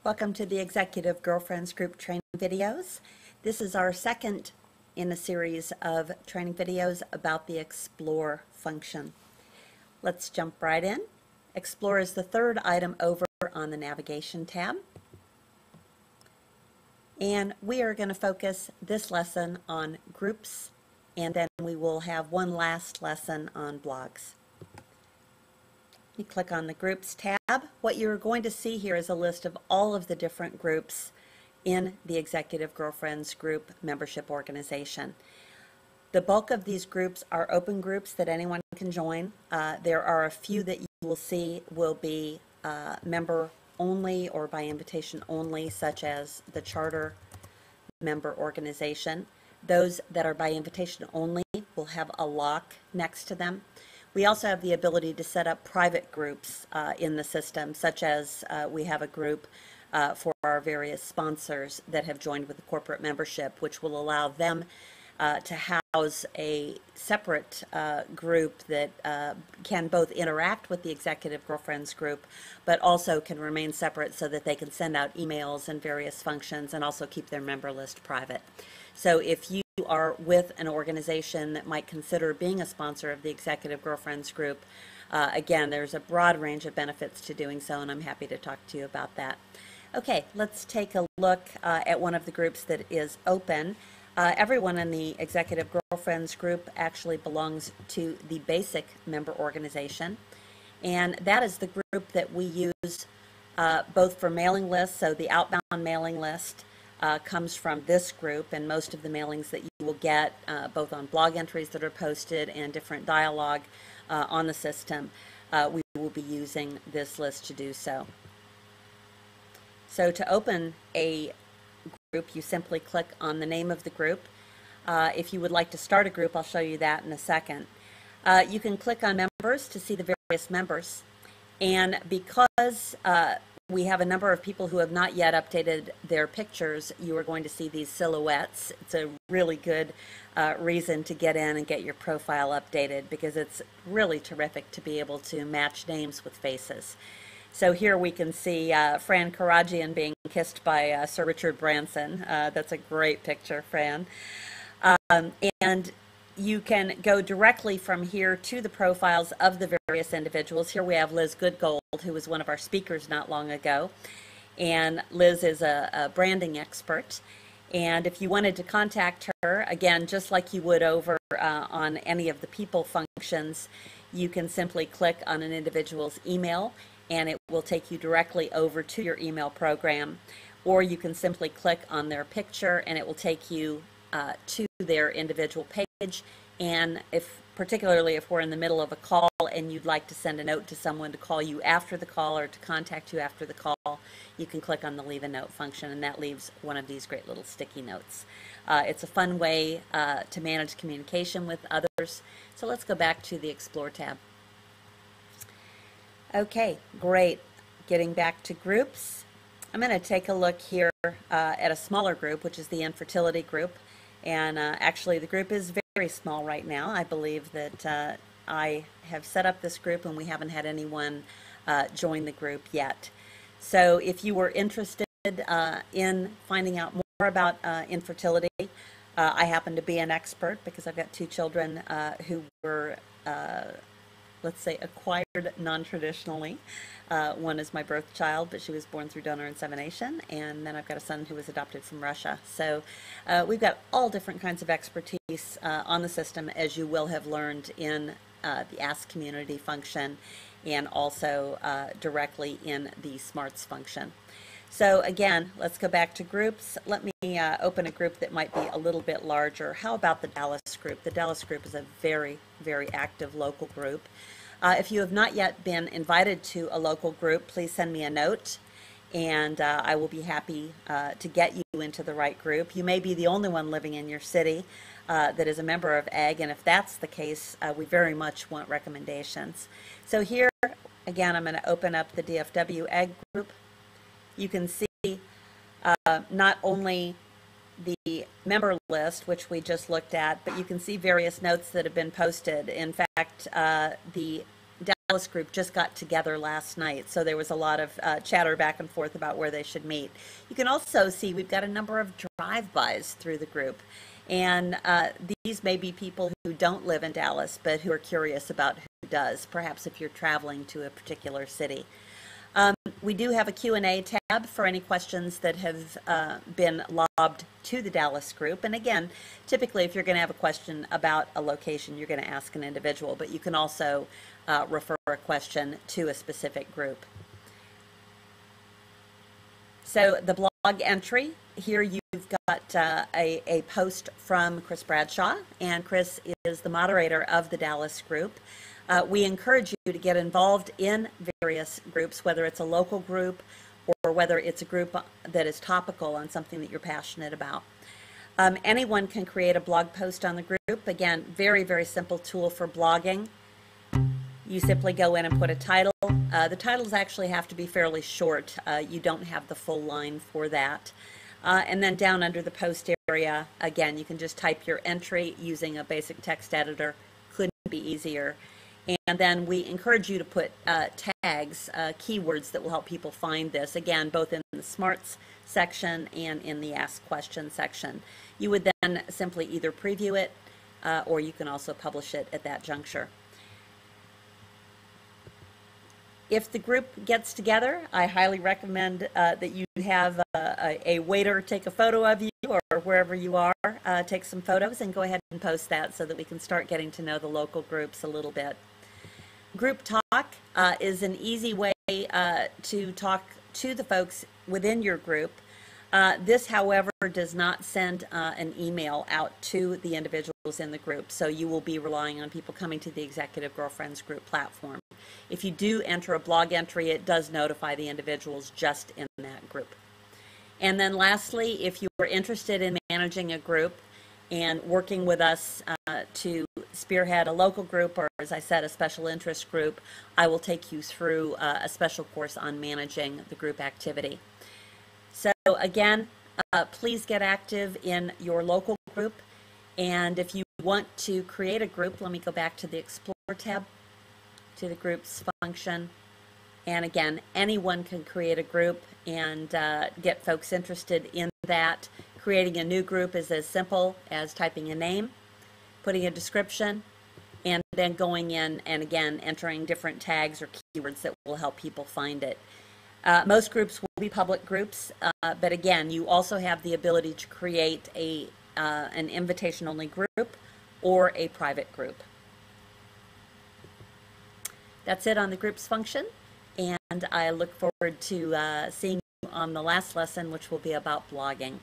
Welcome to the Executive Girlfriends Group training videos. This is our second in a series of training videos about the Explore function. Let's jump right in. Explore is the third item over on the navigation tab. And we are going to focus this lesson on groups, and then we will have one last lesson on blogs. You click on the Groups tab. What you're going to see here is a list of all of the different groups in the Executive Girlfriends Group membership organization. The bulk of these groups are open groups that anyone can join. There are a few that you will see will be member only or by invitation only, such as the Charter member organization. Those that are by invitation only will have a lock next to them. We also have the ability to set up private groups in the system, such as we have a group for our various sponsors that have joined with the corporate membership, which will allow them to house a separate group that can both interact with the Executive Girlfriends Group, but also can remain separate so that they can send out emails and various functions and also keep their member list private. So if you are with an organization that might consider being a sponsor of the Executive Girlfriends Group, again, there's a broad range of benefits to doing so, and I'm happy to talk to you about that. Okay, let's take a look at one of the groups that is open. Everyone in the Executive Girlfriends Group actually belongs to the basic member organization, and that is the group that we use both for mailing lists. So the outbound mailing list comes from this group, and most of the mailings that you will get both on blog entries that are posted and different dialogue on the system, we will be using this list to do so. So to open a group, you simply click on the name of the group. If you would like to start a group, I'll show you that in a second. You can click on members to see the various members, and because we have a number of people who have not yet updated their pictures, you are going to see these silhouettes. It's a really good reason to get in and get your profile updated, because it's really terrific to be able to match names with faces. So here we can see Fran Karagian being kissed by Sir Richard Branson. That's a great picture, Fran. And you can go directly from here to the profiles of the various individuals. Here we have Liz Goodgold, who was one of our speakers not long ago. And Liz is a branding expert. And if you wanted to contact her, again, just like you would over on any of the people functions, you can simply click on an individual's email, and it will take you directly over to your email program. Or you can simply click on their picture, and it will take you to their individual page. And particularly if we're in the middle of a call and you'd like to send a note to someone to call you after the call or to contact you after the call, you can click on the leave a note function, and that leaves one of these great little sticky notes. It's a fun way to manage communication with others. So let's go back to the Explore tab. Okay, great. Getting back to groups, I'm going to take a look here at a smaller group, which is the infertility group. And actually, the group is very small right now. I believe that I have set up this group and we haven't had anyone join the group yet. So if you were interested in finding out more about infertility, I happen to be an expert because I've got two children who were let's say, acquired non-traditionally. One is my birth child, but she was born through donor insemination, and then I've got a son who was adopted from Russia. So we've got all different kinds of expertise on the system, as you will have learned in the Ask Community function and also directly in the Smarts function. So again, let's go back to groups. Let me open a group that might be a little bit larger. How about the Dallas group? The Dallas group is a very, very active local group. If you have not yet been invited to a local group, please send me a note, and I will be happy to get you into the right group. You may be the only one living in your city that is a member of EGG, and if that's the case, we very much want recommendations. So here, again, I'm going to open up the DFW EGG group. You can see not only the member list, which we just looked at, but you can see various notes that have been posted. In fact, the Dallas group just got together last night, so there was a lot of chatter back and forth about where they should meet. You can also see we've got a number of drive-bys through the group, and these may be people who don't live in Dallas, but who are curious about who does, perhaps if you're traveling to a particular city. We do have a Q&A tab for any questions that have been lobbed to the Dallas group. And again, typically if you're going to have a question about a location, you're going to ask an individual, but you can also refer a question to a specific group. So the blog entry, here you've got a post from Chris Bradshaw, and Chris is the moderator of the Dallas group. We encourage you to get involved in various groups, whether it's a local group or whether it's a group that is topical on something that you're passionate about. Anyone can create a blog post on the group. Again, very, very simple tool for blogging. You simply go in and put a title. The titles actually have to be fairly short. You don't have the full line for that. And then down under the post area, again, you can just type your entry using a basic text editor. Couldn't be easier. And then we encourage you to put tags, keywords that will help people find this, again, both in the Smarts section and in the Ask Questions section. You would then simply either preview it or you can also publish it at that juncture. If the group gets together, I highly recommend that you have a waiter take a photo of you, or wherever you are, take some photos and go ahead and post that so that we can start getting to know the local groups a little bit. Group talk is an easy way to talk to the folks within your group. This, however, does not send an email out to the individuals in the group, so you will be relying on people coming to the Executive Girlfriends group platform. If you do enter a blog entry, it does notify the individuals just in that group. And then lastly, if you are interested in managing a group and working with us to spearhead a local group, or as I said, a special interest group, I will take you through a special course on managing the group activity. So again, please get active in your local group. And if you want to create a group, let me go back to the Explore tab, to the groups function. And again, anyone can create a group and get folks interested in that. Creating a new group is as simple as typing a name, putting a description, and then going in and again entering different tags or keywords that will help people find it. Most groups will be public groups, but again, you also have the ability to create an invitation-only group or a private group. That's it on the groups function, and I look forward to seeing you on the last lesson, which will be about blogging.